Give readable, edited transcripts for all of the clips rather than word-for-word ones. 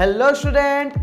Hello student,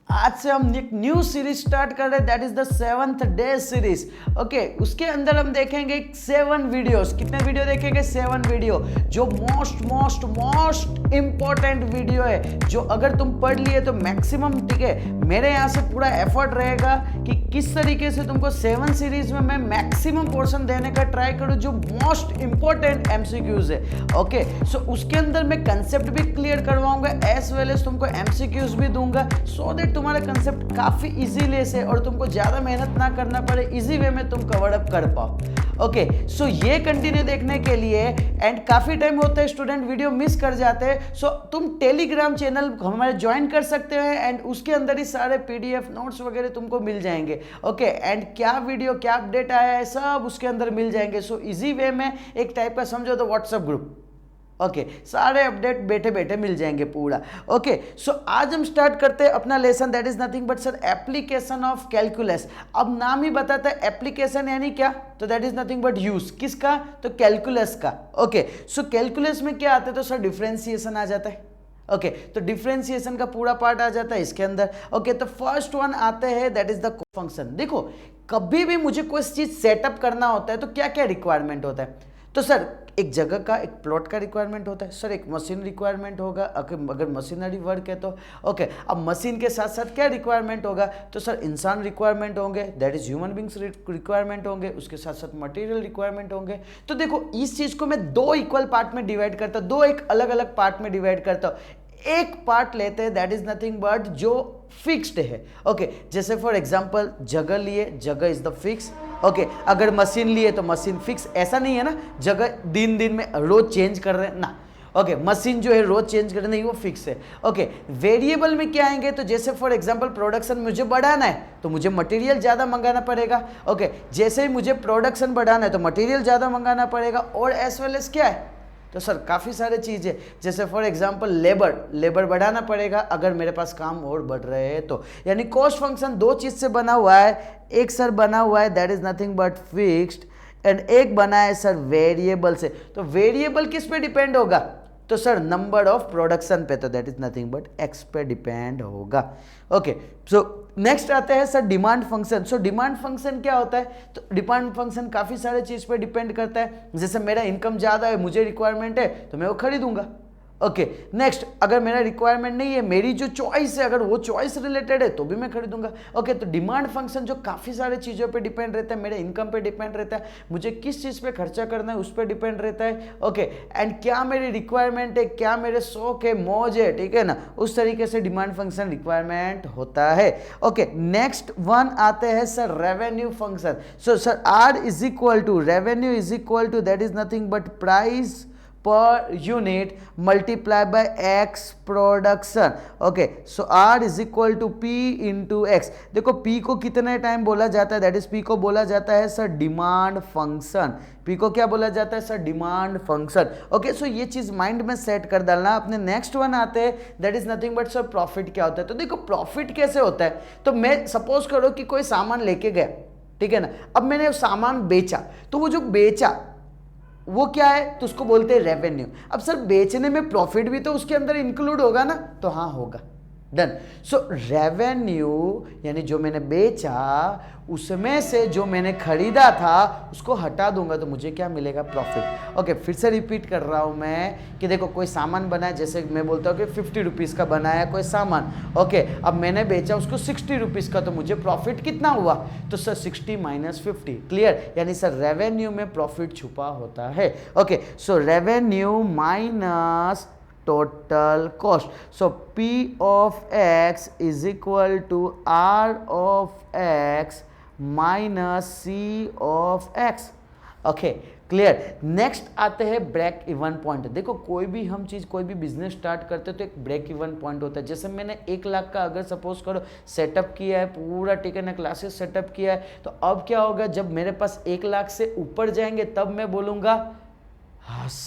आज से हम एक न्यू सीरीज स्टार्ट कर रहे हैं, that is the 7th day series. Okay, उसके अंदर हम देखेंगे 7 वीडियोस। कितने वीडियो देखेंगे? 7 वीडियो, जो मोस्ट इंपॉर्टेंट वीडियो है, जो अगर तुम पढ़ लिए तो मैक्सिमम, ठीक है, मेरे यहाँ से पूरा एफर्ट रहेगा कि किस तरीके से तुमको 7 सीरीज में मैं मैक्सिमम पोर्शन देने का ट्राई करूँ, जो मोस्ट इंपॉर्टेंट एमसीक्यूज है। ओके, सो उसके अंदर मैं कंसेप्ट भी क्लियर करवाऊंगा, एज वेल एज तुमको एमसीक्यूज भी दूंगा, सो दैट तुम्हारा कंसेप्ट काफी इजीली से और तुमको ज्यादा मेहनत ना करना पड़े, इजी वे में तुम कवर अप कर पाओ। ओके, सो ये कंटिन्यू देखने के लिए, एंड काफी टाइम होता है स्टूडेंट वीडियो मिस कर जाते हैं, सो तुम टेलीग्राम चैनल हमारे ज्वाइन कर सकते हैं, एंड उसके अंदर ही सारे पीडीएफ नोट्स वगैरह तुमको मिल जाएंगे। ओके, एंड क्या वीडियो, क्या अपडेट आया है, सब उसके अंदर मिल जाएंगे। सो इजी वे में एक टाइप का समझो तो व्हाट्सएप ग्रुप। ओके, सारे अपडेट बैठे बैठे मिल जाएंगे पूरा। ओके, सो आज हम स्टार्ट करते हैं अपना lesson, that is nothing but sir application of calculus. अब नाम ही बताता है एप्लीकेशन यानी क्या, तो that is nothing but use किसका, तो कैलकुलस का। ओके, सो कैलकुलस में क्या आता है, तो सर डिफरेंशिएशन आ जाता है। ओके, तो डिफरेंशिएशन का पूरा पार्ट आ जाता है इसके अंदर। ओके, तो फर्स्ट वन आते हैं, दैट इज द फंक्शन। देखो, कभी भी मुझे कोई चीज सेटअप करना होता है तो क्या क्या रिक्वायरमेंट होता है, तो सर एक जगह का, एक प्लॉट का रिक्वायरमेंट होता है, सर एक मशीन रिक्वायरमेंट होगा, अगर मशीनरी वर्क है तो। ओके, अब मशीन के साथ साथ क्या रिक्वायरमेंट होगा, तो सर इंसान रिक्वायरमेंट होंगे, that is human beings requirement होंगे, उसके साथ साथ मटेरियल रिक्वायरमेंट होंगे। तो देखो, इस चीज को मैं दो इक्वल पार्ट में डिवाइड करता हूँ, दो एक अलग अलग पार्ट में डिवाइड करता हूँ। एक पार्ट लेते हैं, दैट इज नथिंग बट जो फिक्स्ड है। ओके, जैसे फॉर एग्जांपल जगह लिए, जगह इज द फिक्स। ओके, अगर मशीन लिए तो मशीन फिक्स, ऐसा नहीं है ना जगह दिन दिन में रोज चेंज कर रहे हैं ना। ओके, मशीन जो है रोज चेंज कर रहे नहीं, वो फिक्स है। ओके, वेरिएबल में क्या आएंगे, तो जैसे फॉर एग्जांपल प्रोडक्शन मुझे बढ़ाना है तो मुझे मटेरियल ज़्यादा मंगाना पड़ेगा। ओके, जैसे ही मुझे प्रोडक्शन बढ़ाना है तो मटेरियल ज़्यादा मंगाना पड़ेगा, और एज वेल एज क्या है, तो सर काफ़ी सारे चीज़ें, जैसे फॉर एग्जांपल लेबर बढ़ाना पड़ेगा अगर मेरे पास काम और बढ़ रहे हैं तो। यानी कॉस्ट फंक्शन दो चीज़ से बना हुआ है, एक सर बना हुआ है that is nothing but fixed, and एक बना है सर वेरिएबल से। तो वेरिएबल किस पे डिपेंड होगा, तो सर नंबर ऑफ प्रोडक्शन पे, तो that is nothing but x पे डिपेंड होगा। ओके, सो नेक्स्ट आते हैं sir demand function. So demand function क्या होता है, तो डिमांड फंक्शन काफ़ी सारे चीज़ पे डिपेंड करता है। जैसे मेरा इनकम ज़्यादा है, मुझे रिक्वायरमेंट है तो मैं वो खरीदूंगा। ओके, नेक्स्ट, अगर मेरा रिक्वायरमेंट नहीं है, मेरी जो चॉइस है, अगर वो चॉइस रिलेटेड है तो भी मैं खरीदूंगा। ओके, तो डिमांड फंक्शन जो काफ़ी सारे चीज़ों पे डिपेंड रहता है, मेरे इनकम पे डिपेंड रहता है, मुझे किस चीज़ पे खर्चा करना है उस पर डिपेंड रहता है। ओके, एंड क्या मेरी रिक्वायरमेंट है, क्या मेरे शौक है, मौज है, ठीक है ना, उस तरीके से डिमांड फंक्शन रिक्वायरमेंट होता है। ओके, नेक्स्ट वन आते हैं sir revenue function. So sir R is equal to, revenue is equal to that is nothing but price per unit multiply by X production. Okay, so R is equal to P into X. देखो, पी को कितने time बोला जाता है, that is P को बोला जाता है सर डिमांड फंक्शन। पी को क्या बोला जाता है sir, demand function. Okay, so ये चीज माइंड में सेट कर डालना। अपने नेक्स्ट वन आते हैं, that is nothing but sir profit क्या होता है। तो देखो, प्रॉफिट कैसे होता है, तो मैं सपोज करो कि कोई सामान लेके गया, ठीक है ना, अब मैंने सामान बेचा, तो वो जो बेचा वो क्या है, तो उसको बोलते हैं रेवेन्यू। अब सर बेचने में प्रॉफिट भी तो उसके अंदर इंक्लूड होगा ना, तो हाँ होगा, डन। सो रेवेन्यू यानी जो मैंने बेचा उसमें से जो मैंने खरीदा था उसको हटा दूंगा तो मुझे क्या मिलेगा, प्रॉफिट। ओके, फिर से रिपीट कर रहा हूं मैं कि देखो, कोई सामान बना है, जैसे मैं बोलता हूँ कि 50 रुपीज़ का बनाया कोई सामान। ओके, अब मैंने बेचा उसको 60 रुपीज़ का, तो मुझे प्रॉफिट कितना हुआ, तो सर 60 माइनस 50, क्लियर। यानी सर रेवेन्यू में प्रॉफिट छुपा होता है। Okay, so revenue minus total cost. So P of x is equal to R of x minus C of x. Okay, clear. Next आते हैं ब्रेक इवन पॉइंट। देखो, कोई भी हम चीज़, कोई भी बिजनेस स्टार्ट करते हैं तो एक ब्रेक इवन पॉइंट होता है। जैसे मैंने 1 लाख का अगर सपोज करो सेटअप किया है पूरा, ठीक है ना, क्लासेस सेटअप किया है, तो अब क्या होगा, जब मेरे पास 1 लाख से ऊपर जाएंगे तब मैं बोलूँगा हस।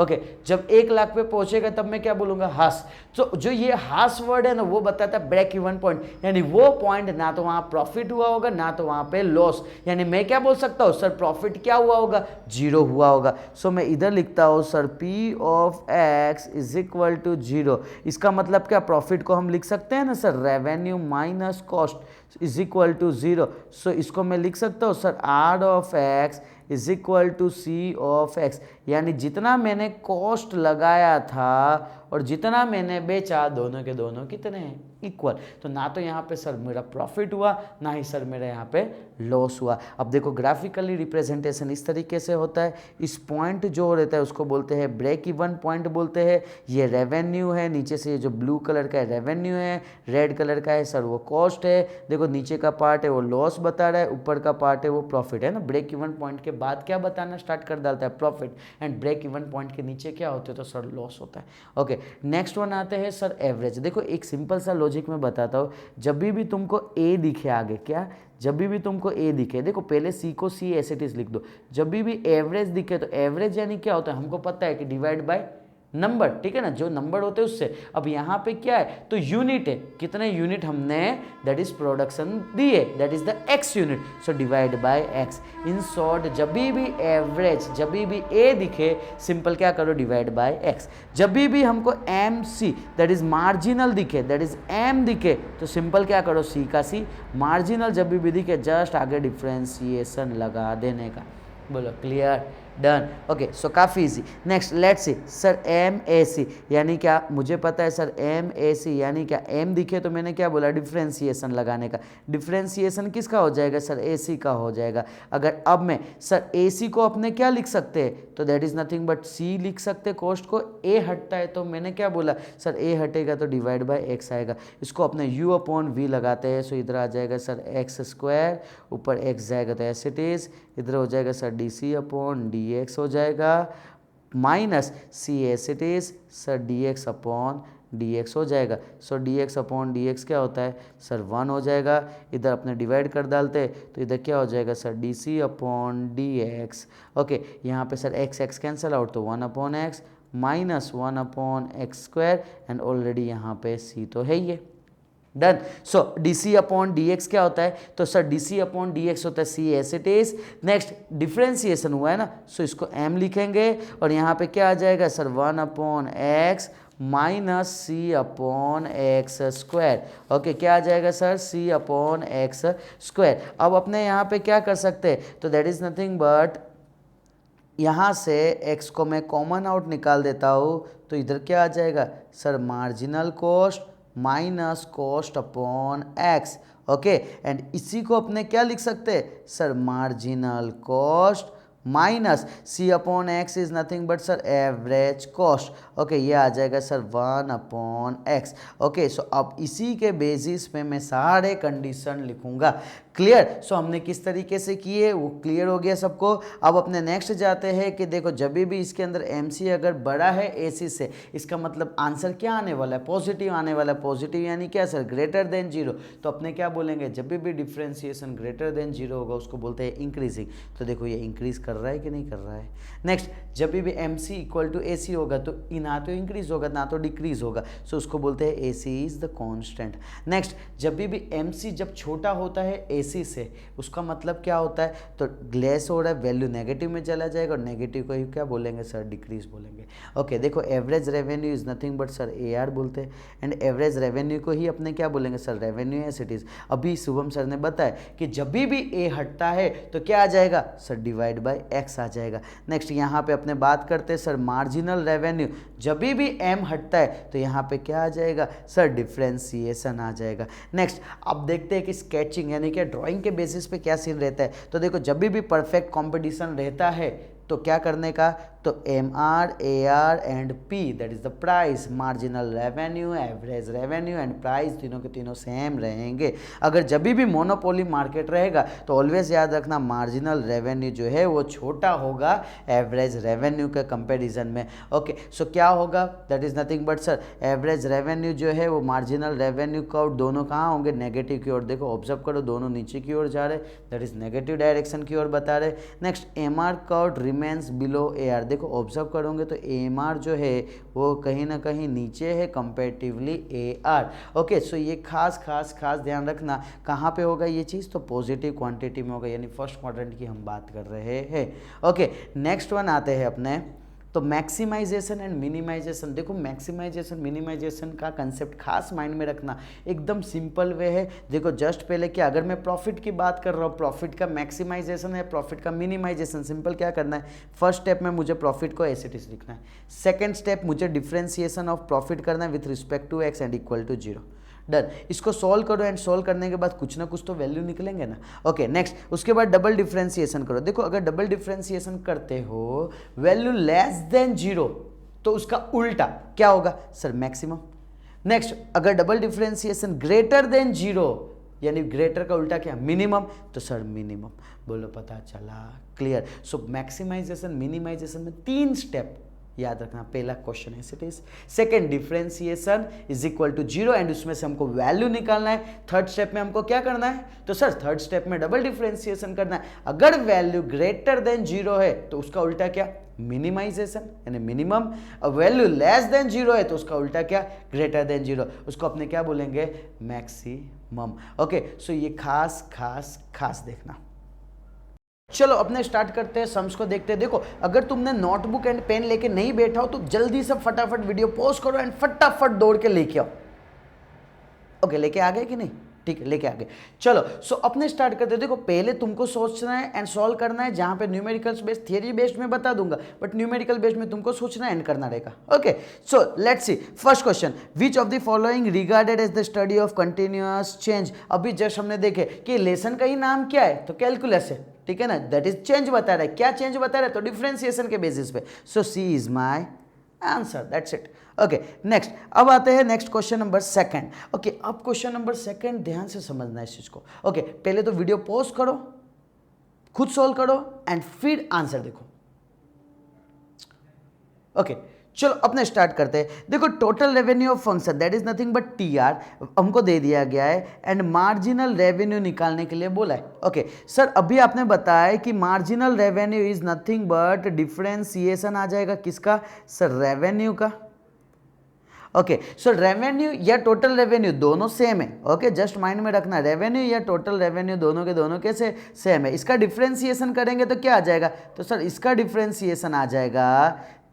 ओके, जब 1 लाख पे पहुंचेगा तब मैं क्या बोलूंगा, हास। तो जो ये हास वर्ड है ना वो बताता है ब्रेक इवन पॉइंट, यानी वो पॉइंट ना तो वहां प्रॉफिट हुआ होगा ना तो वहां पे लॉस, यानी मैं क्या बोल सकता हूं, सर प्रॉफिट क्या हुआ होगा, 0 हुआ होगा। सो मैं इधर लिखता हूं sir P of X is equal to 0। इसका मतलब क्या, प्रॉफिट को हम लिख सकते हैं ना sir, revenue minus cost is equal to 0। So इसको मैं लिख सकता हूँ sir R of X is equal to C of X, यानी जितना मैंने कॉस्ट लगाया था और जितना मैंने बेचा दोनों के दोनों कितने हैं, इक्वल। तो ना तो यहाँ पे सर मेरा प्रॉफिट हुआ ना ही सर मेरा यहाँ पे लॉस हुआ। अब देखो ग्राफिकली रिप्रेजेंटेशन इस तरीके से होता है। इस पॉइंट जो रहता है उसको बोलते हैं ब्रेक इवन पॉइंट बोलते हैं। ये रेवेन्यू है, नीचे से ये जो ब्लू कलर का है रेवेन्यू है, रेड कलर का है सर वो कॉस्ट है। देखो नीचे का पार्ट है वो लॉस बता रहा है, ऊपर का पार्ट है वो प्रॉफिट है ना। ब्रेक इवन पॉइंट के बाद क्या बताना स्टार्ट कर डालता है, profit, and break even point के नीचे क्या होते हैं तो सर लॉस होता है। ओके, नेक्स्ट वन आते हैं सर एवरेज। देखो एक सिंपल सा लॉजिक में बताता हूँ, जब भी तुमको ए दिखे आगे, क्या जब भी तुमको ए दिखे, देखो पहले सी को सी एस इट इज लिख दो। जब भी एवरेज दिखे तो एवरेज यानी क्या होता है, हमको पता है कि डिवाइड बाय नंबर, ठीक है ना, जो नंबर होते हैं उससे। अब यहाँ पे क्या है तो यूनिट है, कितने यूनिट हमने दैट इज प्रोडक्शन दिए, that is the x unit, so divide by x. In short जब भी एवरेज, जब भी ए दिखे सिंपल क्या करो, डिवाइड बाय एक्स। जब भी हमको M C that is marginal दिखे, दैट इज एम दिखे तो सिंपल क्या करो, सी का सी। मार्जिनल जब भी दिखे जस्ट आगे डिफ्रेंसिएशन लगा देने का। बोलो क्लियर, डन। ओके, सो काफ़ी easy. Next let's see sir M A C यानी क्या, मुझे पता है सर एम ए सी यानी क्या, एम दिखे तो मैंने क्या बोला, डिफ्रेंसिएशन लगाने का। डिफ्रेंसिएशन किसका हो जाएगा सर, ए सी का हो जाएगा। अगर अब मैं सर ए सी को अपने क्या लिख सकते हैं तो दैट इज नथिंग बट सी लिख सकते, कॉस्ट को ए हटता है तो मैंने क्या बोला सर, ए हटेगा तो डिवाइड बाय एक्स आएगा। इसको अपने यू अपॉन वी लगाते हैं, सो इधर आ जाएगा सर एक्स स्क्वायर, ऊपर एक्स जाएगा तो एस इट इज, इधर हो जाएगा sir d c upon d x हो जाएगा, minus c as it is sir d x upon d x हो जाएगा। So d x upon d x क्या होता है सर 1 हो जाएगा। इधर अपने डिवाइड कर डालते तो इधर क्या हो जाएगा sir d c upon d x. Okay, यहाँ पे sir x x cancel out तो 1 upon x minus 1 upon x square, and already यहाँ पे सी तो है ही है। Done. So d c upon d x क्या होता है तो sir d c upon d x होता है c as it is. Next differentiation हुआ है ना, सो इसको एम लिखेंगे और यहाँ पे क्या आ जाएगा sir 1 upon x minus C upon x square. Okay, क्या आ जाएगा सर, सी अपॉन एक्स स्क्वायर। अब अपने यहाँ पे क्या कर सकते हैं तो दैट इज नथिंग बट, यहाँ से x को मैं कॉमन आउट निकाल देता हूँ तो इधर क्या आ जाएगा sir, marginal cost minus cost upon X. Okay, and इसी को अपने क्या लिख सकते हैं sir, marginal cost minus C upon X is nothing but sir average cost. Okay, ये आ जाएगा sir 1 upon X. Okay, so अब इसी के बेसिस पे मैं सारे कंडीशन लिखूंगा। क्लियर। सो हमने किस तरीके से किए वो क्लियर हो गया सबको। अब अपने नेक्स्ट जाते हैं कि देखो जब भी इसके अंदर एम सी अगर बड़ा है ए सी से, इसका मतलब आंसर क्या आने वाला है, पॉजिटिव आने वाला है। पॉजिटिव यानी क्या सर, ग्रेटर देन 0। तो अपने क्या बोलेंगे, जब भी डिफ्रेंसिएशन ग्रेटर देन 0 होगा उसको बोलते हैं इंक्रीजिंग। तो देखो ये इंक्रीज कर रहा है कि नहीं कर रहा है। नेक्स्ट, जब भी एम सी इक्वल टू ए सी होगा तो ना तो इंक्रीज होगा ना तो डिक्रीज होगा, सो उसको बोलते हैं ए सी इज द कॉन्स्टेंट। नेक्स्ट, जब भी एम सी जब छोटा होता है ए सी से, उसका मतलब क्या होता है तो ग्लेस हो रहा है, वैल्यू नेगेटिव में चला जाएगा और नेगेटिव को ही क्या बोलेंगे सर, डिक्रीज बोलेंगे। ओके, देखो average revenue is nothing but sir A R बोलते हैं, एंड एवरेज रेवेन्यू को ही अपने क्या बोलेंगे sir, revenue S it is. अभी शुभम सर ने बताया कि जब भी ए हटता है तो क्या आ जाएगा सर, डिवाइड बाय एक्स आ जाएगा। नेक्स्ट, यहाँ पे अपने बात करते हैं सर मार्जिनल रेवेन्यू, जब भी एम हटता है तो यहाँ पे क्या आ जाएगा सर, डिफ्रेंसिएशन आ जाएगा। नेक्स्ट, अब देखते हैं कि स्केचिंग यानी कि ड्राइंग के बेसिस पे क्या सीन रहता है। तो देखो जब भी परफेक्ट कंपटीशन रहता है तो क्या करने का, तो M R A R and P that is the price, marginal revenue, average revenue and price, तीनों के तीनों सेम रहेंगे। अगर जब भी मोनोपोली मार्केट रहेगा तो ऑलवेज याद रखना मार्जिनल रेवेन्यू जो है वो छोटा होगा एवरेज रेवेन्यू के कंपैरिजन में। ओके, सो क्या होगा, that is nothing but sir average revenue जो है वो मार्जिनल रेवेन्यू का दोनों कहाँ होंगे, नेगेटिव की ओर। देखो ऑब्जर्व करो, दोनों नीचे की ओर जा रहे, दैट इज नेगेटिव डायरेक्शन की ओर बता रहे। Next, M R curve remains below A R. देखो ऑब्जर्व करोगे तो AMR जो है वो कहीं ना कहीं नीचे है कंपेरेटिवली AR। ओके, सो ये खास ध्यान रखना, कहाँ पे होगा ये चीज़, तो पॉजिटिव क्वांटिटी में होगा, यानी फर्स्ट क्वाड्रेंट की हम बात कर रहे हैं। ओके, नेक्स्ट वन आते हैं अपने, तो मैक्सिमाइजेशन एंड मिनिमाइजेशन। देखो मैक्सिमाइजेशन मिनिमाइजेशन का कंसेप्ट खास माइंड में रखना, एकदम सिंपल वे है। देखो जस्ट पहले क्या, अगर मैं प्रॉफिट की बात कर रहा हूँ, प्रॉफिट का मैक्सिमाइजेशन है, प्रॉफिट का मिनिमाइजेशन, सिंपल क्या करना है, फर्स्ट स्टेप में मुझे प्रॉफिट को एज इट इज लिखना है, सेकेंड स्टेप मुझे डिफ्रेंसिएशन ऑफ प्रॉफिट करना है with respect to X and equal to 0। Done, इसको सॉल्व करो एंड सॉल्व करने के बाद कुछ ना कुछ तो वैल्यू निकलेंगे ना। ओके नेक्स्ट, उसके बाद डबल डिफरेंशिएशन करो। देखो अगर डबल डिफरेंशिएशन करते हो वैल्यू लेस देन 0 तो उसका उल्टा क्या होगा सर, मैक्सिमम। नेक्स्ट, अगर डबल डिफरेंशिएशन ग्रेटर देन 0 यानी ग्रेटर का उल्टा क्या, मिनिमम, तो सर मिनिमम। बोलो पता चला, क्लियर। सो मैक्सिमाइजेशन मिनिमाइजेशन में 3 स्टेप याद रखना। पहला क्वेश्चन है it is, second differentiation is equal to 0 and उसमें से हमको वैल्यू निकालना है। थर्ड स्टेप में हमको क्या करना है, तो सर थर्ड स्टेप में डबल डिफरेंशिएशन करना है। अगर वैल्यू ग्रेटर देन 0 है तो उसका उल्टा क्या, मिनिमाइजेशन यानी मिनिमम। वैल्यू लेस देन 0 है तो उसका उल्टा क्या, ग्रेटर देन 0, उसको अपने क्या बोलेंगे, मैक्सिमम। ओके, सो ये खास देखना। चलो अपने स्टार्ट करते हैं, सम्स को देखते हैं। देखो अगर तुमने नोटबुक एंड पेन लेके नहीं बैठा हो तो जल्दी से फटाफट वीडियो पॉज करो एंड फटाफट दौड़ के लेके आओ। ओके, लेके आ गए कि नहीं, ठीक है लेके आ गए। चलो सो अपने स्टार्ट करते हैं। देखो पहले तुमको सोचना है एंड सॉल्व करना है, जहां पे न्यूमेरिकल्स बेस्ड थियरी बेस्ड में बता दूंगा, बट न्यूमेरिकल बेस्ड में तुमको सोचना एंड करना रहेगा। Okay, so let's see first question, which of the following regarded as the study of continuous change. अभी जस्ट हमने देखे कि लेसन का ही नाम क्या है, तो कैलकुलस है, ठीक है ना, दैट इज चेंज बता रहा है। क्या चेंज बता रहा है, तो डिफरेंशिएशन के बेसिस पे। So C is my answer, that's it. Okay next, अब आते हैं next question number second. Okay, अब क्वेश्चन नंबर सेकंड ध्यान से समझना है इस चीज को। ओके, पहले तो वीडियो पॉज करो, खुद सॉल्व करो एंड फिर आंसर देखो। ओके चलो अपने स्टार्ट करते हैं। देखो total revenue of function that is nothing but TR हमको दे दिया गया है एंड मार्जिनल रेवेन्यू निकालने के लिए बोला है। ओके सर, अभी आपने बताया कि marginal revenue is nothing but differentiation आ जाएगा किसका सर, रेवेन्यू का। ओके सो रेवेन्यू या टोटल रेवेन्यू दोनों सेम है। ओके जस्ट माइंड में रखना, रेवेन्यू या टोटल रेवेन्यू दोनों के दोनों कैसे सेम है। इसका डिफरेंशिएशन करेंगे तो क्या आ जाएगा, तो सर इसका डिफरेंशिएशन आ जाएगा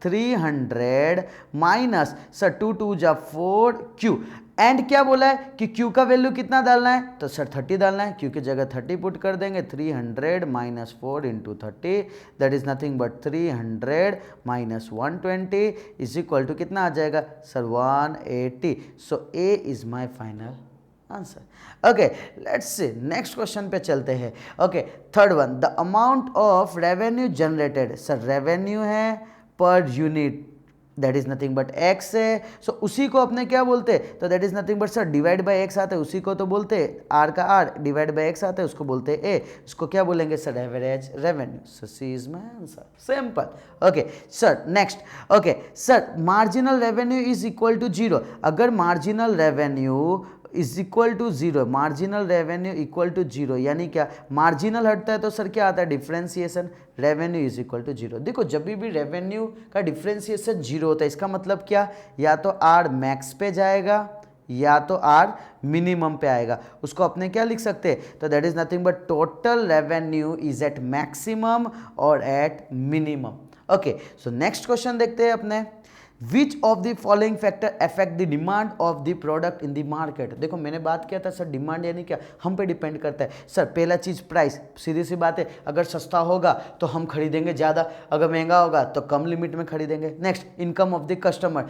300 माइनस सर 2 2 जा 4 Q एंड क्या बोला है कि Q का वैल्यू कितना डालना है, तो सर 30 डालना है। Q की जगह 30 पुट कर देंगे, 300 minus 4 into 30 that is nothing but 300 minus 120 is equal to कितना आ जाएगा sir 180। So A is my final answer. Okay let's see next question पे चलते हैं। Okay third one, the amount of revenue generated, sir revenue है per unit that is nothing but x है। So उसी को अपने क्या बोलते हैं, तो that is nothing but sir divide by x आता है, उसी को तो बोलते हैं आर का आर, डिवाइड बाय एक्स आता है उसको बोलते हैं ए, उसको क्या बोलेंगे sir average revenue. So C is my answer, simple. Okay sir next, okay sir marginal revenue is equal to 0। अगर marginal revenue is equal to 0, marginal revenue equal to 0 यानी क्या, मार्जिनल हटता है तो सर क्या आता है, differentiation, revenue is equal to 0। देखो जब भी रेवेन्यू का डिफरेंशिएशन 0 होता है इसका मतलब क्या, या तो आर मैक्स पे जाएगा या तो आर मिनिमम पे आएगा। उसको अपने क्या लिख सकते हैं, तो that is nothing but total revenue is at maximum और at minimum. Okay so next question देखते हैं अपने, which of the following factor affect the demand of the product in the market. देखो मैंने बात किया था सर डिमांड यानी क्या, हम पे डिपेंड करता है। सर पहला चीज़ प्राइस, सीधी सी बात है, अगर सस्ता होगा तो हम खरीदेंगे ज़्यादा, अगर महंगा होगा तो कम लिमिट में खरीदेंगे। Next income of the customer,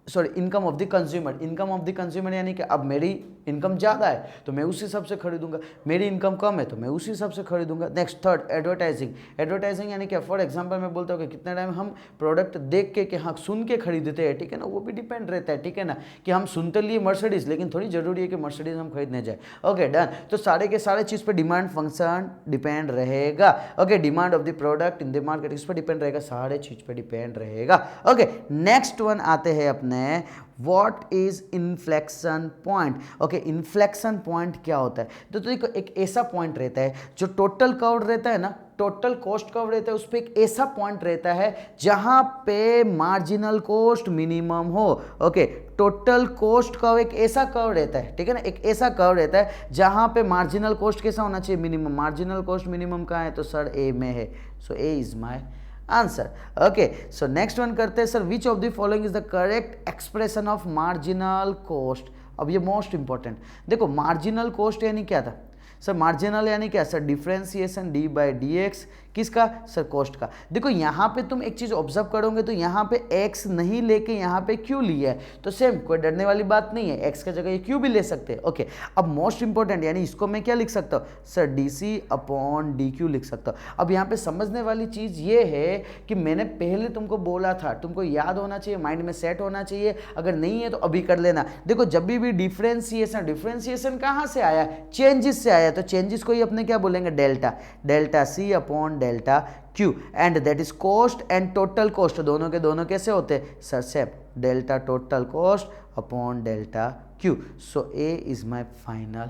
sorry income of the consumer, income of the consumer यानी कि अब मेरी इनकम ज़्यादा है तो मैं उस हिसाब से खरीदूंगा, मेरी इनकम कम है तो मैं उस हिसाब से खरीदूंगा। नेक्स्ट थर्ड एडवर्टाइजिंग, एडवर्टाइजिंग यानी क्या, फॉर एग्जांपल मैं बोलता हूँ कि कितना टाइम हम प्रोडक्ट देख के कि हाँ सुन के खरीदते हैं, ठीक है ना, वो भी डिपेंड रहता है, ठीक है ना, कि हम सुनते लिए मर्सिडीज लेकिन थोड़ी जरूरी है कि मर्सिडीज हम खरीदने जाए। ओके डन, तो सारे के सारे चीज़ पर डिमांड फंक्शन डिपेंड रहेगा। Okay demand of the product in the market इस पर डिपेंड रहेगा, सारे चीज़ पर डिपेंड रहेगा। ओके नेक्स्ट वन आते हैं अपने, हैं what is inflection point. Okay, inflection point क्या होता है? तो देखो एक ऐसा पॉइंट रहता है जो टोटल कर्व रहता है ना, टोटल कॉस्ट कर्व रहता है, उस पर एक ऐसा पॉइंट रहता है जहां पे मार्जिनल कॉस्ट मिनिमम हो। ओके, टोटल कॉस्ट कर्व एक ऐसा कर्व रहता है, ठीक है ना, एक ऐसा कर्व रहता है जहां पे मार्जिनल कॉस्ट कैसा होना चाहिए? मिनिमम। मार्जिनल कॉस्ट मिनिमम कहाँ है? तो सर ए में है, so A is my answer. Okay, so next one करते हैं sir, which of the following is the correct expression of marginal cost. अब ये मोस्ट इंपॉर्टेंट, देखो मार्जिनल कॉस्ट यानी क्या था सर? मार्जिनल यानी क्या sir? Differentiation d by d x, किसका सर? कॉस्ट का। देखो यहाँ पे तुम एक चीज ऑब्जर्व करोगे तो यहाँ पे x नहीं लेके यहाँ पे q लिया है, तो सेम कोई डरने वाली बात नहीं है, x का जगह ये q भी ले सकते हैं। ओके, अब मोस्ट इंपॉर्टेंट यानी इसको मैं क्या लिख सकता हूँ सर? dc अपॉन dq लिख सकता हूँ। अब यहाँ पे समझने वाली चीज ये है कि मैंने पहले तुमको बोला था, तुमको याद होना चाहिए, माइंड में सेट होना चाहिए, अगर नहीं है तो अभी कर लेना। देखो जब भी डिफरेंशिएशन, डिफरेंशिएशन कहाँ से आया? चेंजेस से आया, तो चेंजेस को ही अपने क्या बोलेंगे? Delta, delta c upon delta q, and that is cost and total cost, दोनों के दोनों कैसे होते हैं sir? Same, delta total cost upon delta q, so A is my final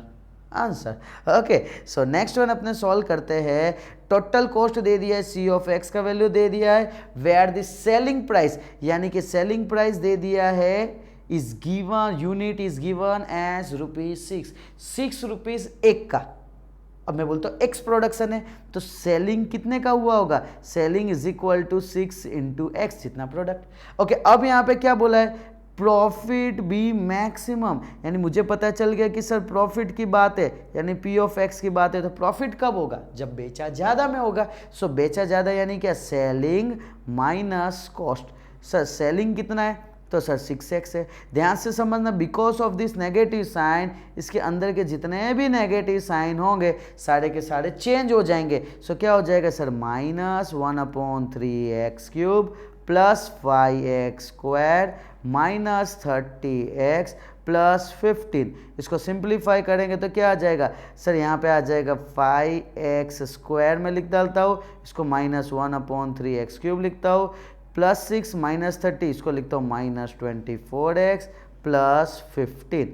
answer. Okay, so next one अपने solve करते हैं। Total cost दे दिया है, सी ऑफ एक्स का वैल्यू दे दिया है, वेयर द सेलिंग प्राइस, यानी कि सेलिंग प्राइस दे दिया है is given, unit is given as ₹6, 6 rupees एक का। अब मैं बोलता हूँ एक्स प्रोडक्शन है तो सेलिंग कितने का हुआ होगा? Selling is equal to 6 into X, जितना प्रोडक्ट। ओके, अब यहाँ पे क्या बोला है? प्रॉफिट बी मैक्सिमम, यानी मुझे पता चल गया कि सर प्रॉफिट की बात है, यानी पी ऑफ एक्स की बात है, तो प्रॉफिट कब होगा? जब बेचा ज्यादा में होगा। सो बेचा ज्यादा यानी क्या? Selling minus cost. Sir selling कितना है? तो सर 6x है। ध्यान से समझना, because of this negative sign, इसके अंदर के जितने भी नेगेटिव साइन होंगे सारे के सारे चेंज हो जाएंगे। सो क्या हो जाएगा sir? -1/3x³ plus 5x² minus 30x plus 15। इसको सिंप्लीफाई करेंगे तो क्या आ जाएगा सर? यहाँ पे आ जाएगा 5x² में लिख डालता हूँ, इसको -1/3x³ लिखता हूँ, प्लस 6 माइनस 30, इसको लिखता हूँ -24x प्लस 15।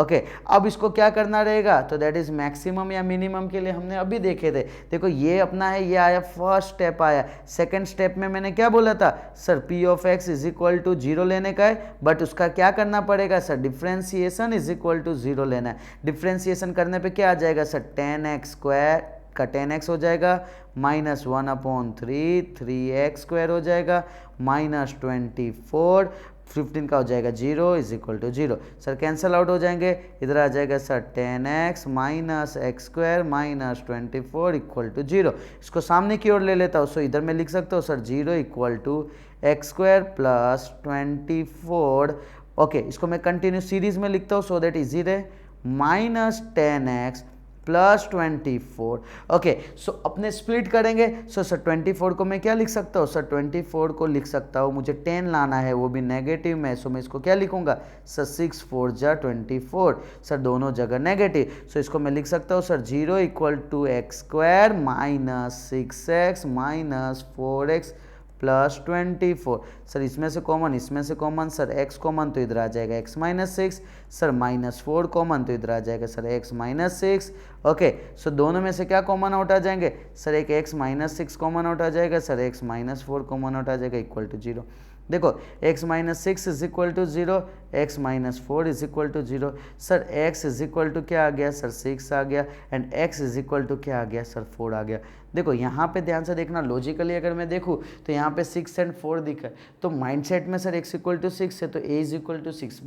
ओके, अब इसको क्या करना रहेगा? तो दैट इज मैक्सिमम या मिनिमम के लिए हमने अभी देखे थे। देखो ये अपना है, ये आया फर्स्ट स्टेप आया। सेकंड स्टेप में मैंने क्या बोला था sir? P of x is equal to 0 लेने का है, बट उसका क्या करना पड़ेगा sir? Differentiation is equal to 0 लेना है। डिफ्रेंसिएशन करने पे क्या आ जाएगा सर? 10x² का 10x हो जाएगा, -1/3, 3x² हो जाएगा, -24, 15 का हो जाएगा 0 is equal to 0। Sir cancel out हो जाएंगे, इधर आ जाएगा sir 10x minus x² minus 24 equal to 0। इसको सामने की ओर ले लेता हूँ, सो इधर मैं लिख सकता हूँ sir 0 equal to x² plus 24। Okay, इसको मैं कंटिन्यू सीरीज में लिखता हूँ सो दैट इजी रहे, -10x प्लस 24। ओके, सो अपने स्प्लिट करेंगे। सो सर 24 को मैं क्या लिख सकता हूँ सर? 24 को लिख सकता हूँ, मुझे 10 लाना है, वो भी नेगेटिव में, सो मैं इसको क्या लिखूंगा सर? 6 4 जा 24, सर दोनों जगह नेगेटिव, सो इसको मैं लिख सकता हूँ sir 0 equal to x² minus 6x minus 4x plus 24। Sir इसमें से कॉमन, इसमें से कॉमन, सर x कॉमन तो इधर आ जाएगा x माइनस 6, सर -4 कॉमन तो इधर आ जाएगा सर x माइनस 6। ओके, सो दोनों में से क्या कॉमन आउट आ जाएंगे सर? एक x माइनस 6 कॉमन आउट आ जाएगा, sir x minus 4 common out आ जाएगा, इक्वल टू 0। देखो x minus 6 is equal to 0, x minus 4 is equal to 0। Sir x is equal to क्या आ गया सर? 6 आ गया, and x is equal to क्या आ गया सर? 4 आ गया। देखो यहाँ पे ध्यान से देखना, लॉजिकली अगर मैं देखूँ तो यहाँ पे 6 एंड 4 दिखा है, तो माइंडसेट में सर x इक्वल टू 6 है तो a is equal to 6,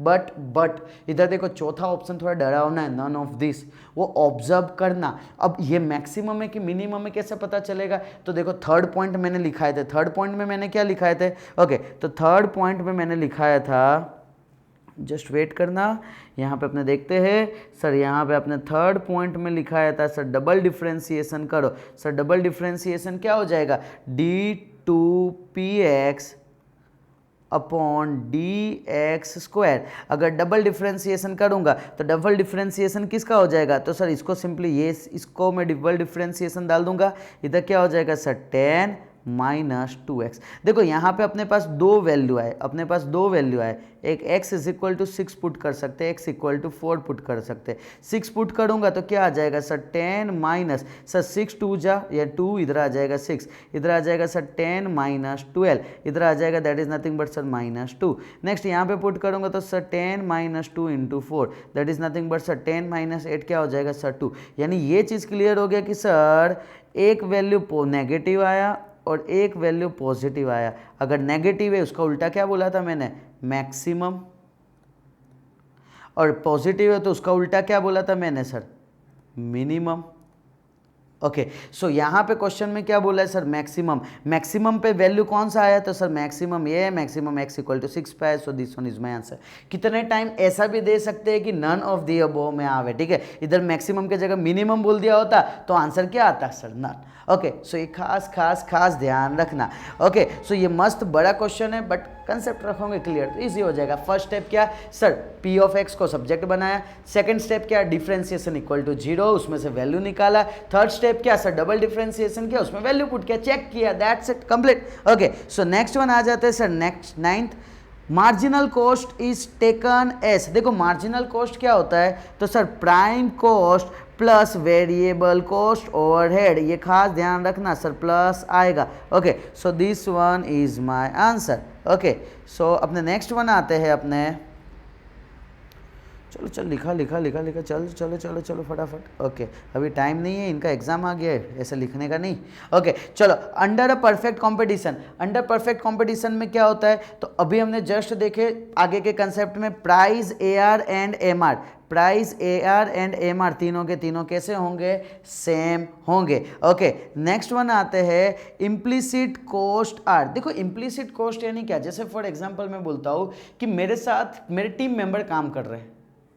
but इधर देखो चौथा ऑप्शन थोड़ा डरावना है, नन ऑफ दिस, वो ऑब्जर्व करना। अब ये मैक्सिमम है कि मिनिमम है कैसे पता चलेगा? तो देखो थर्ड पॉइंट मैंने लिखाए थे, थर्ड पॉइंट में मैंने क्या लिखाए थे? ओके, तो थर्ड पॉइंट में मैंने लिखाया था, जस्ट वेट करना, यहाँ पे अपने देखते हैं सर, यहाँ पे अपने थर्ड पॉइंट में लिखाया था सर डबल डिफ्रेंसिएशन करो। सर डबल डिफ्रेंसिएशन क्या हो जाएगा? d2px upon dx²। अगर डबल डिफ्रेंसिएशन करूंगा तो डबल डिफ्रेंसिएशन किसका हो जाएगा? तो सर इसको सिंपली ये, इसको मैं डबल डिफ्रेंसिएशन डाल दूंगा, इधर क्या हो जाएगा सर? 10 minus 2x। देखो यहाँ पे अपने पास दो वैल्यू आए, एक x is equal to 6 put कर सकते हैं, x इक्वल टू 4 पुट कर सकते हैं। 6 पुट करूँगा तो क्या आ जाएगा सर 10 माइनस सर 6 2 जा या 2 इधर आ जाएगा 6, इधर आ जाएगा सर 10 माइनस 12, इधर आ जाएगा that is nothing but sir minus 2। Next यहाँ पे पुट करूँगा तो sir 10 minus 2 into 4 that is nothing but sir 10 minus 8 क्या हो जाएगा सर 2। यानी ये चीज़ क्लियर हो गया कि सर एक वैल्यू नेगेटिव आया और एक वैल्यू पॉजिटिव आया। अगर नेगेटिव है उसका उल्टा क्या बोला था मैंने, मैक्सिमम, और पॉजिटिव है तो उसका उल्टा क्या बोला था मैंने सर, मिनिमम। ओके, सो यहाँ पे क्वेश्चन में क्या बोला है सर, मैक्सिमम। मैक्सिमम पे वैल्यू कौन सा आया, तो सर मैक्सिमम ये है, मैक्सिमम x इक्वल टू 6 पे है, सो this one is my answer. कितने टाइम ऐसा भी दे सकते हैं कि नन ऑफ दी अबोव में आवे, ठीक है। इधर मैक्सिमम की जगह मिनिमम बोल दिया होता तो आंसर क्या आता सर, नन। ओके, सो ये खास ध्यान रखना। ओके, सो ये मस्त बड़ा क्वेश्चन है बट कंसेप्ट रखोगे क्लियर तो इजी हो जाएगा। फर्स्ट स्टेप क्या सर, p ऑफ x को सब्जेक्ट बनाया। सेकंड स्टेप क्या, डिफरेंशिएशन इक्वल टू 0, उसमें से वैल्यू निकाला। थर्ड स्टेप क्या सर, डबल डिफरेंशिएशन किया, उसमें वैल्यू पुट किया, चेक किया, that's it, complete. Okay, so next one आ जाते हैं sir, next 9th, marginal cost is taken as. देखो मार्जिनल कॉस्ट क्या होता है, तो sir prime cost plus variable cost overhead, ये खास ध्यान रखना सर, प्लस आएगा। Okay, so this one is my answer. Okay, so अपने नेक्स्ट वन आते हैं अपने, चलो लिखा चलो फटाफट। ओके, अभी टाइम नहीं है, इनका एग्जाम आ गया है, ऐसे लिखने का नहीं। ओके, चलो, under a perfect competition. Under perfect competition में क्या होता है, तो अभी हमने जस्ट देखे आगे के कंसेप्ट में, price AR and MR, price AR and MR तीनों के तीनों कैसे होंगे, सेम होंगे। ओके, नेक्स्ट वन आते हैं इम्प्लिसिट कॉस्ट आर। देखो इम्प्लिसिट कॉस्ट यानी क्या, जैसे फॉर एग्जांपल मैं बोलता हूँ कि मेरे साथ मेरे टीम मेंबर काम कर रहे हैं,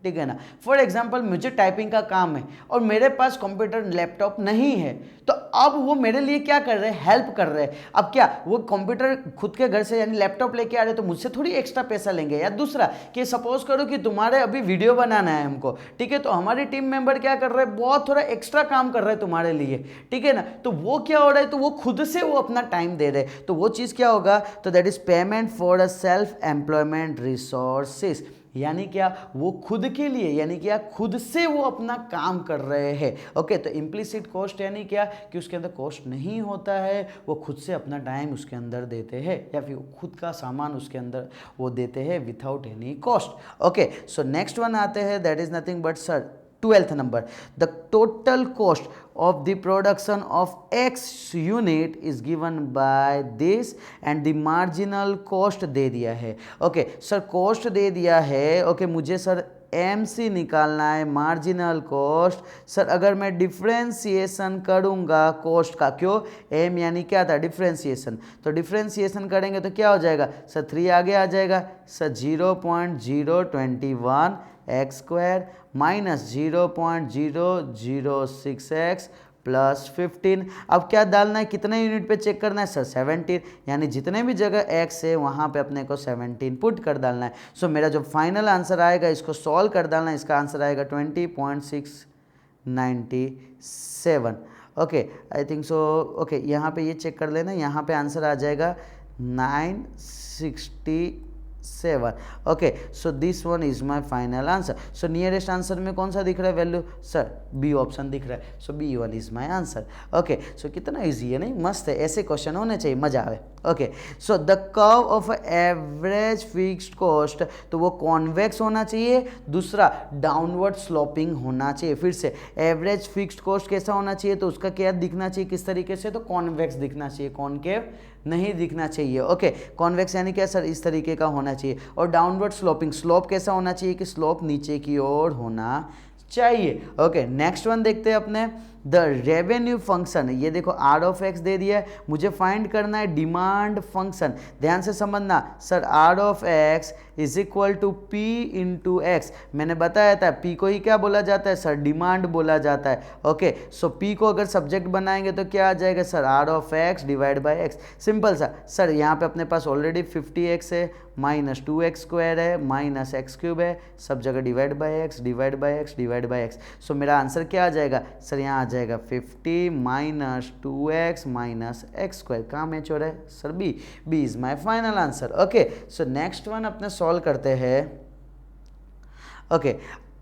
ठीक है ना। फॉर एग्जाम्पल मुझे टाइपिंग का काम है और मेरे पास कंप्यूटर लैपटॉप नहीं है, तो अब वो मेरे लिए क्या कर रहे हैं, हेल्प कर रहे हैं। अब क्या वो कंप्यूटर खुद के घर से यानी लैपटॉप लेके आ रहे हैं तो मुझसे थोड़ी एक्स्ट्रा पैसा लेंगे। या दूसरा कि सपोज करो कि तुम्हारे अभी वीडियो बनाना है हमको, ठीक है, तो हमारे टीम मेंबर क्या कर रहे हैं, बहुत थोड़ा एक्स्ट्रा काम कर रहे हैं तुम्हारे लिए, ठीक है ना। तो वो क्या हो रहा है, तो वो खुद से वो अपना टाइम दे रहे हैं, तो वो चीज़ क्या होगा, तो that is payment for a self employment resources. यानी क्या, वो खुद के लिए, यानी क्या खुद से वो अपना काम कर रहे हैं। ओके, तो इम्प्लिसिट कॉस्ट यानी क्या कि उसके अंदर कॉस्ट नहीं होता है, वो खुद से अपना टाइम उसके अंदर देते हैं या फिर खुद का सामान उसके अंदर वो देते हैं without any cost. Okay, so next one आते हैं, that is nothing but sir 12th number, the total cost of the production of X unit is given by this and the marginal cost दे दिया है। Okay sir, cost दे दिया है। Okay, मुझे sir MC निकालना है, marginal cost. Sir अगर मैं differentiation करूंगा कॉस्ट का, क्यों, M यानी क्या था, डिफ्रेंशिएशन, तो डिफ्रेंशिएशन करेंगे तो क्या हो जाएगा सर, 3 आगे आ जाएगा sir, 0.021 x square minus 0.006x plus 15। अब क्या डालना है, कितने यूनिट पे चेक करना है सर, 17, यानी जितने भी जगह x है वहाँ पे अपने को 17 पुट कर डालना है। सो मेरा जो फाइनल आंसर आएगा इसको सॉल्व कर डालना है, इसका आंसर आएगा 20.697। Okay, I think so. Okay, यहाँ पे ये चेक कर लेना, यहाँ पे आंसर आ जाएगा 967। Okay, so this one is my final answer. So nearest answer में कौन सा दिख रहा है वैल्यू, सर बी ऑप्शन दिख रहा है, so B one is my answer. Okay, so कितना इजी है, नहीं, मस्त है, ऐसे क्वेश्चन होने चाहिए, मजा आवे। Okay, so the curve of average fixed cost, तो वो कॉन्वेक्स होना चाहिए, दूसरा डाउनवर्ड स्लोपिंग होना चाहिए। फिर से एवरेज फिक्स्ड कॉस्ट कैसा होना चाहिए, तो उसका क्या दिखना चाहिए, किस तरीके से, तो कॉन्वेक्स दिखना चाहिए, कॉनकेव नहीं दिखना चाहिए। ओके, कॉन्वेक्स यानी क्या सर, इस तरीके का होना चाहिए। और डाउनवर्ड स्लोपिंग, स्लोप कैसा होना चाहिए कि स्लोप नीचे की ओर होना चाहिए। ओके, नेक्स्ट वन देखते हैं अपने, द रेवेन्यू फंक्शन। ये देखो आर ऑफ एक्स दे दिया है, मुझे फाइंड करना है डिमांड फंक्शन। ध्यान से समझना sir, R of x is equal to P into x. मैंने बताया था पी को ही क्या बोला जाता है सर, डिमांड बोला जाता है। ओके, सो पी को अगर सब्जेक्ट बनाएंगे तो क्या आ जाएगा sir, R of x divide by x. Simple सा सर, यहाँ पे अपने पास ऑलरेडी 50x है, माइनस 2x स्क्वायर है, माइनस एक्स क्यूब है, सब जगह divide by x divide by x divide by x. So मेरा आंसर क्या आ जाएगा सर, यहाँ आ जाएगा 50 minus 2x minus x square. कहाँ मैच हो रहा है sir, B. B is my final answer. Okay, so next one अपने सॉल्व करते हैं। ओके,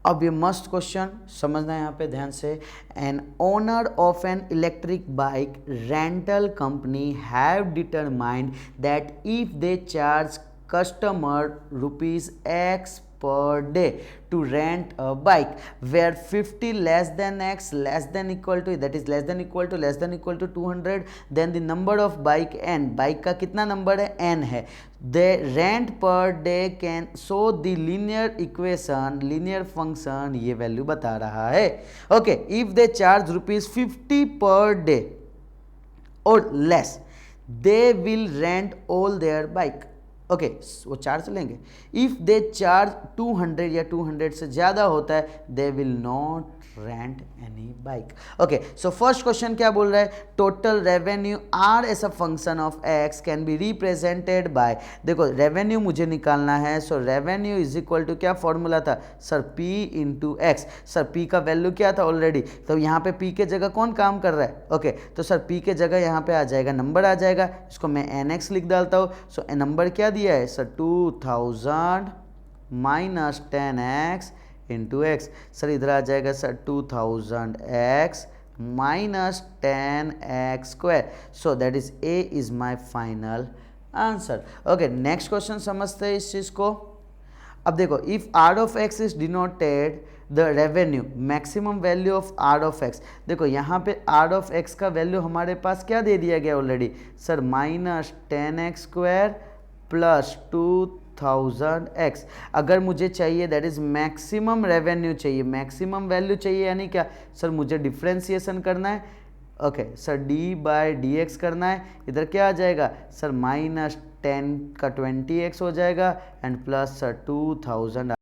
अब ये मस्त क्वेश्चन समझना है यहाँ पे ध्यान से। An owner of an electric bike rental company have determined that if they charge customer ₹X per day to rent a bike where 50 less than x less than equal to, that is less than equal to 200, then the number of bike n, bike का कितना number है n है, the rent per day can show the linear equation, linear function ये value बता रहा है। Okay, if they charge ₹50 per day or less they will rent all their bike। Okay, वो charge लेंगे। इफ दे चार्ज 200 या 200 से ज़्यादा होता है, they will not rent any bike. Okay, so first question क्या बोल रहा है, total revenue R S a function of x can be represented by. देखो रेवेन्यू मुझे निकालना है, सो रेवेन्यू इज इक्वल टू क्या फॉर्मूला था sir, P into x. Sir P का वैल्यू क्या था ऑलरेडी, तो यहाँ पे पी के जगह कौन काम कर रहा है। ओके, तो सर पी के जगह यहाँ पे आ जाएगा नंबर आ जाएगा, इसको मैं एन एक्स लिख डालता हूँ। सो नंबर क्या दिया है sir, 2000 minus 10x into x. Sir इधर आ जाएगा sir 2000x minus 10x square. So that is A is my final answer. Okay, next question समझते हैं इस चीज़ को। अब देखो, if R of x is denoted the revenue maximum value of R of x. देखो यहाँ पे आर ऑफ एक्स का वैल्यू हमारे पास क्या दे दिया गया already sir, minus 10x square plus 2000x। अगर मुझे चाहिए दैट इज मैक्सिमम रेवेन्यू चाहिए, मैक्सिमम वैल्यू चाहिए, यानी क्या सर मुझे डिफ्रेंसिएशन करना है। Okay sir, d by d x करना है। इधर क्या आ जाएगा सर, माइनस 10 का 20x हो जाएगा एंड प्लस सर 2000।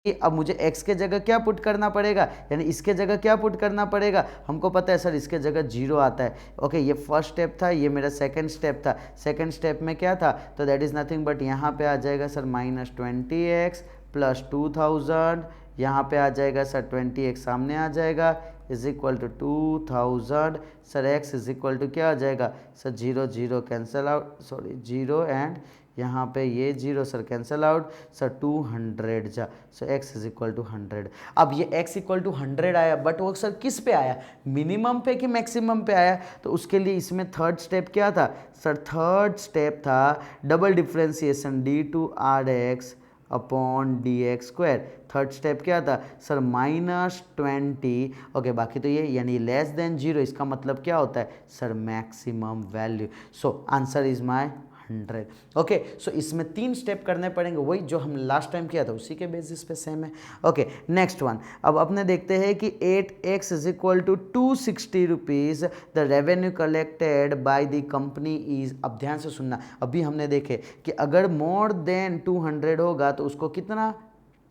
अब मुझे x के जगह क्या पुट करना पड़ेगा, यानी इसके जगह क्या पुट करना पड़ेगा, हमको पता है सर इसके जगह 0 आता है। ओके, ये फर्स्ट स्टेप था, ये मेरा सेकंड स्टेप था। सेकंड स्टेप में क्या था, तो दैट इज़ नथिंग बट यहाँ पे आ जाएगा सर माइनस 20x प्लस 2000, यहाँ पे आ जाएगा सर 20x सामने आ जाएगा is equal to 2000। Sir x is equal to क्या आ जाएगा sir, 0 0 cancel out, sorry 0 and यहाँ पे ये 0 सर कैंसल आउट, सर 200 जा। सो x इज इक्वल टू 100। अब ये x इक्वल टू 100 आया, बट वो सर किस पे आया, मिनिमम पे कि मैक्सिमम पे आया। तो उसके लिए इसमें थर्ड स्टेप क्या था सर, थर्ड स्टेप था double differentiation d2rx upon d x square. Third step क्या था सर, -20। ओके, बाकी तो ये यानी लेस देन 0, इसका मतलब क्या होता है sir, maximum value. So answer is my 100। Okay, so इसमें 3 स्टेप करने पड़ेंगे, वही जो हम लास्ट टाइम किया था उसी के बेसिस पे सेम है। Okay, next one. अब अपने देखते हैं कि 8x is equal to 260 rupees the revenue collected by the company is. अब ध्यान से सुनना, अभी हमने देखे कि अगर मोर देन 200 होगा तो उसको कितना,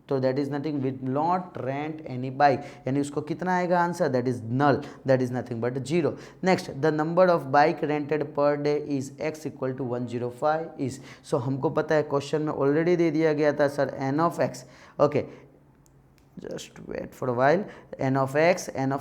तो that is nothing, will not rent any bike, यानी उसको कितना आएगा answer, that is null, that is nothing but 0। Next, the number of bike rented per day is x equal to 105 is. So हमको पता है क्वेश्चन में already दे दिया गया था sir n of x। Okay, just wait for while, n of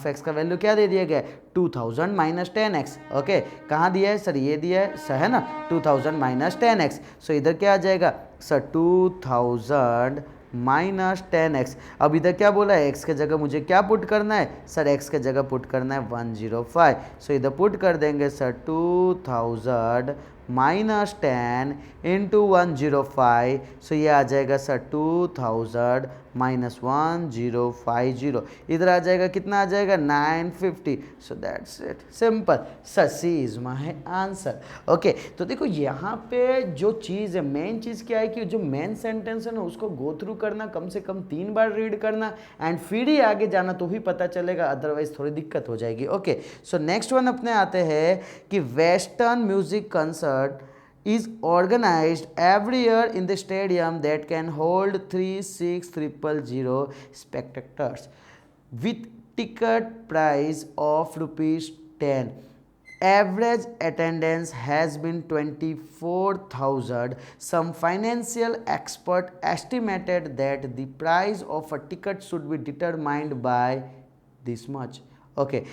x का value क्या दे दिया गया है, 2000 माइनस 10x। ओके, कहाँ दिया है सर, ये दिया है सर, है ना, 2000 माइनस 10x। सो इधर क्या आ जाएगा सर, 2000 माइनस 10x। अब इधर क्या बोला है, x के जगह मुझे क्या पुट करना है सर, x के जगह पुट करना है 105। सो इधर पुट कर देंगे सर 2000 माइनस 10 इंटू 105। सो ये आ जाएगा सर 2000 माइनस 1050। इधर आ जाएगा कितना आ जाएगा 950। So that's it, simple sir, C is my answer. Okay, तो देखो यहाँ पे जो चीज़ है, मेन चीज़ क्या है कि जो मेन सेंटेंस है ना उसको गो थ्रू करना, कम से कम 3 बार रीड करना एंड फिर ही आगे जाना, तो ही पता चलेगा, अदरवाइज थोड़ी दिक्कत हो जाएगी। ओके, सो नेक्स्ट वन अपने आते हैं कि western music concert is organized every year in the stadium that can hold 36,000 spectators with ticket price of rupees 10. Average attendance has been 24,000. Some financial expert estimated that the price of a ticket should be determined by this much. Okay,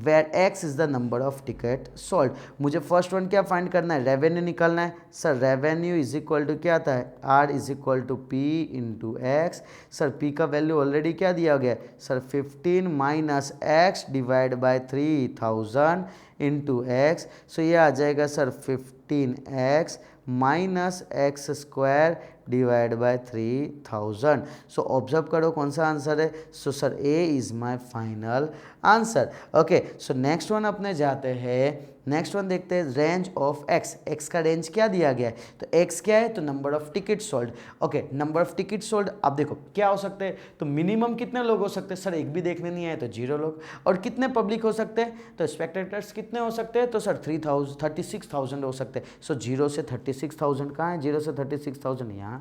where x is the number of ticket sold. मुझे first one क्या find करना है, revenue निकालना है sir. Revenue is equal to क्या आता है, R is equal to P into x. Sir P का वैल्यू ऑलरेडी क्या दिया गया sir 15 minus x divide by 3000 into x. So ये आ जाएगा sir 15x minus x square divide by 3000. So observe करो कौन सा आंसर है. So sir A is my final answer. Okay, so next one अपने जाते हैं. नेक्स्ट वन देखते हैं रेंज ऑफ एक्स. एक्स का रेंज क्या दिया गया है, तो एक्स क्या है, तो number of ticket sold. Okay, number of ticket sold. अब देखो क्या हो सकते हैं, तो मिनिमम कितने लोग हो सकते हैं सर, एक भी देखने नहीं आए तो 0 लोग. और कितने पब्लिक हो सकते हैं, तो स्पेक्टेटर्स कितने हो सकते हैं, तो सर 36,000 हो सकते हैं. सो 0 से 36,000 कहाँ है, 0 से 36,000 यहाँ.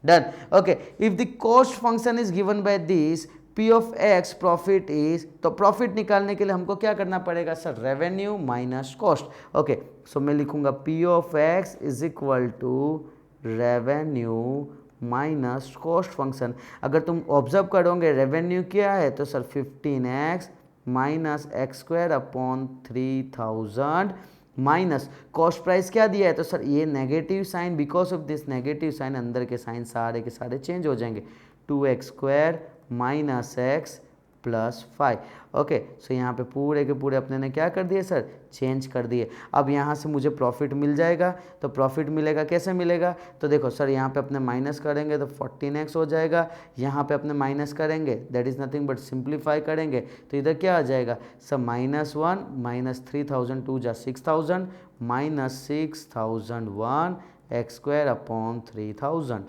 Done. Okay, if the cost function is given by this P of X profit is, तो प्रॉफिट निकालने के लिए हमको क्या करना पड़ेगा sir, revenue minus cost. Okay, so मैं लिखूंगा P of X is equal to revenue minus cost function. अगर तुम ऑब्जर्व करोगे रेवेन्यू क्या है, तो sir 15x minus x square upon 3000 minus cost price क्या दिया है, तो सर ये negative sign, because of this negative sign अंदर के साइन सारे के सारे चेंज हो जाएंगे. 2x square minus x plus 5. Okay, so यहाँ पे पूरे के पूरे अपने ने क्या कर दिए सर, चेंज कर दिए. अब यहाँ से मुझे प्रॉफिट मिल जाएगा. तो प्रॉफिट मिलेगा कैसे मिलेगा, तो देखो सर यहाँ पे अपने माइनस करेंगे तो 14x हो जाएगा. यहाँ पे अपने माइनस करेंगे, that is nothing but simplify करेंगे तो इधर क्या आ जाएगा सर, -1 माइनस 3000 2 जा 6000 minus 6001 x square upon 3000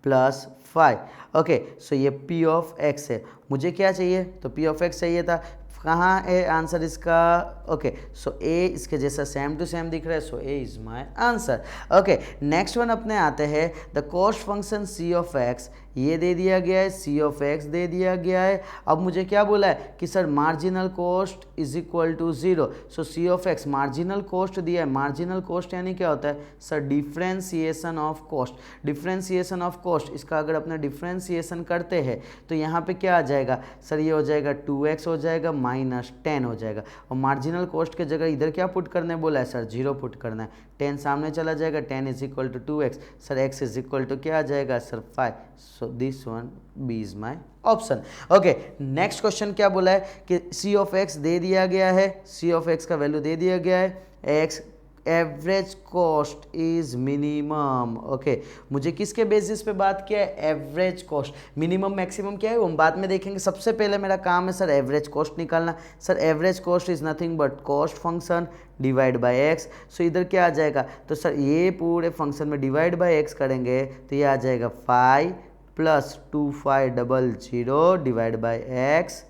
plus 5. Okay, so ये P ऑफ X है. मुझे क्या चाहिए, तो P ऑफ X चाहिए था. कहाँ है आंसर इसका. ओके, सो A इसके जैसा सेम टू सेम दिख रहा है. सो A is my answer. Okay, next one अपने आते हैं the cost function C of X. ये दे दिया गया है, C ऑफ X दे दिया गया है. अब मुझे क्या बोला है कि sir marginal cost is equal to 0. So C of X marginal cost दिया है. मार्जिनल कॉस्ट यानी क्या होता है sir, differentiation of cost. Differentiation of cost, इसका अगर अपना डिफ्रेंसिएशन करते हैं तो यहाँ पे क्या आ जाएगा सर, ये हो जाएगा 2x हो जाएगा माइनस 10 हो जाएगा. और मार्जिनल कॉस्ट के जगह इधर क्या पुट करने बोला है सर, 0 पुट करना है. 10 सामने चला जाएगा, 10 is equal to 2x. Sir x is equal to क्या आ जाएगा sir 5. So this one B is my option. Okay, next question क्या बोला है कि C ऑफ X दे दिया गया है. C ऑफ X का वैल्यू दे दिया गया है. X average cost is minimum. Okay, मुझे किसके बेसिस पे बात किया है, एवरेज कॉस्ट. मिनिमम मैक्सिमम क्या है वो हम बाद में देखेंगे. सबसे पहले मेरा काम है सर एवरेज कॉस्ट निकालना. Sir average cost is nothing but cost function divide by x. So इधर क्या आ जाएगा, तो सर ये पूरे फंक्शन में डिवाइड बाय एक्स करेंगे तो ये आ जाएगा 5 plus 2500 divide by x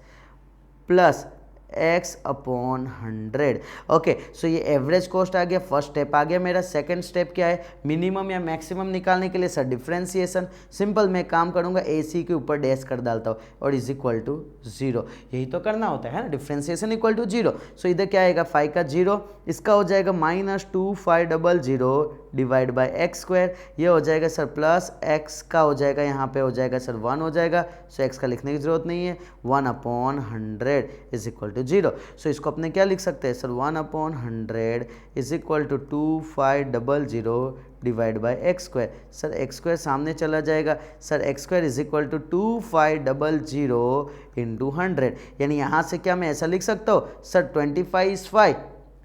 plus x upon 100. Okay, so ये एवरेज कॉस्ट आ गया, फर्स्ट स्टेप आ गया मेरा. सेकंड स्टेप क्या है, मिनिमम या मैक्सिमम निकालने के लिए सर डिफ्रेंसिएशन. सिंपल मैं काम करूंगा, AC के ऊपर डैश कर डालता हूँ और इज इक्वल टू 0. यही तो करना होता है ना, डिफ्रेंसिएशन इक्वल टू 0. सो इधर क्या आएगा 5 का 0, इसका हो जाएगा -2500 डिवाइड बाय एक्स स्क्वायर. ये हो जाएगा सर प्लस x का हो जाएगा, यहाँ पे हो जाएगा सर 1 हो जाएगा. सो x का लिखने की जरूरत नहीं है. 1 upon 100 is equal to 0. So इसको अपने क्या लिख सकते हैं sir, 1 upon 100 is equal to 2500 divide by x square. Sir x square सामने चला जाएगा. Sir x square is equal to 2500 into 100. यानी यहाँ से क्या मैं ऐसा लिख सकता हूँ सर, 25 इज 5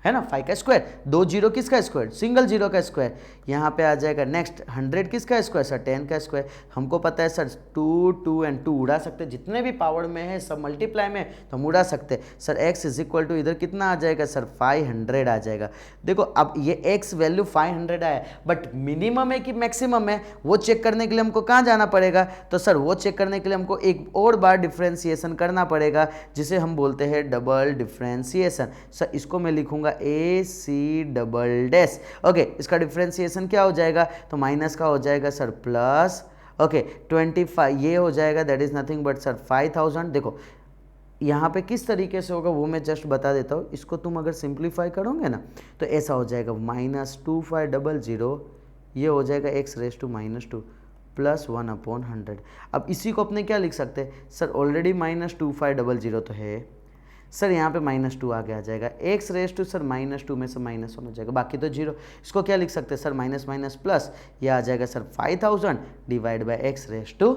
है ना, 5 का स्क्वायर. 2 0 किसका स्क्वायर, सिंगल 0 का स्क्वायर. यहाँ पे आ जाएगा नेक्स्ट 100 किसका स्क्वायर सर, 10 का स्क्वायर. हमको पता है सर 2 2 एंड 2 उड़ा सकते हैं, जितने भी पावर में है सब मल्टीप्लाई में तो हम उड़ा सकते हैं. Sir x is equal to इधर कितना आ जाएगा सर, 500 आ जाएगा. देखो अब ये x वैल्यू 500 आया, बट मिनिमम है कि मैक्सिमम है वो चेक करने के लिए हमको कहाँ जाना पड़ेगा, तो सर वो चेक करने के लिए हमको एक और बार डिफ्रेंसिएशन करना पड़ेगा, जिसे हम बोलते हैं डबल डिफ्रेंसिएशन. सर इसको मैं लिखूंगा ए सी डबल डैश। ओके, इसका डिफ्रेंसिएशन क्या हो जाएगा, तो माइनस का हो जाएगा सर प्लस। ओके 25 ये हो जाएगा, that is nothing but sir 5000। देखो यहाँ पे किस तरीके से होगा वो मैं जस्ट बता देता हूँ। इसको तुम अगर सिंप्लीफाई करोगे ना तो ऐसा हो जाएगा -2500, ये हो जाएगा x⁻⁻² प्लस 1/100। अब इसी को अपने क्या लिख सकते हैं सर, ऑलरेडी -2500 तो है सर, यहाँ पे -2 आगे आ जाएगा, x⁻² सर -2 में से माइनस होना जाएगा, बाकी तो जीरो। इसको क्या लिख सकते हैं सर, माइनस माइनस प्लस, ये आ जाएगा सर 5000 डिवाइड बाय x⁻3।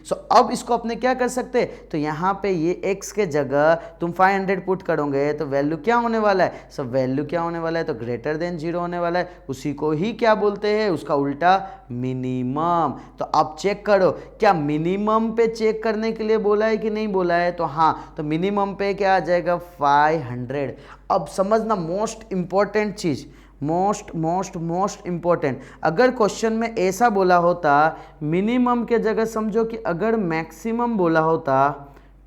सो अब इसको अपने क्या कर सकते हैं, तो यहाँ पे ये x के जगह तुम 500 पुट करोगे तो वैल्यू क्या होने वाला है सर, वैल्यू क्या होने वाला है, तो ग्रेटर देन 0 होने वाला है। उसी को ही क्या बोलते हैं, उसका उल्टा मिनिमम। तो अब चेक करो, क्या मिनिमम पे चेक करने के लिए बोला है कि नहीं बोला है, तो हाँ, तो मिनिमम पे क्या आ जाएगा 500। अब समझना मोस्ट इंपॉर्टेंट चीज, मोस्ट इंपॉर्टेंट, अगर क्वेश्चन में ऐसा बोला होता मिनिमम के जगह समझो कि अगर मैक्सिमम बोला होता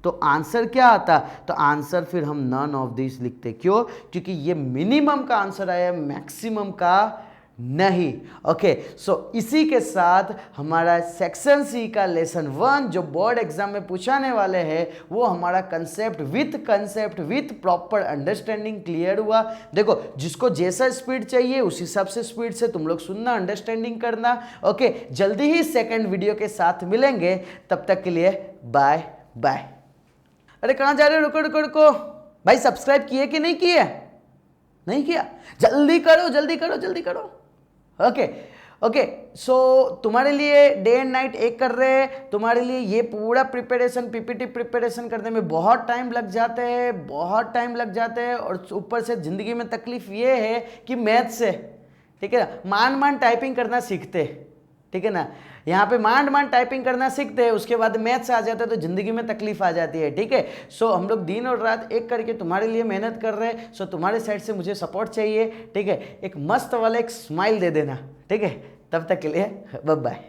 तो आंसर क्या आता, तो आंसर फिर हम नन ऑफ दिस लिखते। क्यों, क्योंकि ये मिनिमम का आंसर आया, मैक्सिमम का नहीं। ओके, सो इसी के साथ हमारा सेक्शन सी का लेसन 1 जो बोर्ड एग्जाम में पूछाने वाले हैं वो हमारा concept with proper understanding clear हुआ। देखो, जिसको जैसा स्पीड चाहिए उस हिसाब से स्पीड से तुम लोग सुनना, अंडरस्टैंडिंग करना। ओके, जल्दी ही सेकंड वीडियो के साथ मिलेंगे, तब तक के लिए बाय बाय। अरे कहाँ जा रहे हो, रुको भाई, सब्सक्राइब किए कि नहीं किए, नहीं किया, जल्दी करो। ओके, सो तुम्हारे लिए डे एंड नाइट एक कर रहे हैं, तुम्हारे लिए ये पूरा प्रिपरेशन पीपीटी प्रिपरेशन करने में बहुत टाइम लग जाते हैं और ऊपर से ज़िंदगी में तकलीफ ये है कि मैथ से, ठीक है ना, मान टाइपिंग करना सीखते, ठीक है ना, यहाँ पे मान टाइपिंग करना सीखते हैं, उसके बाद मैथ्स आ जाता है तो ज़िंदगी में तकलीफ आ जाती है, ठीक है। सो हम लोग दिन और रात एक करके तुम्हारे लिए मेहनत कर रहे हैं। सो तुम्हारे साइड से मुझे सपोर्ट चाहिए, ठीक है, एक मस्त वाला एक स्माइल दे देना, ठीक है। तब तक के लिए बाय बाय।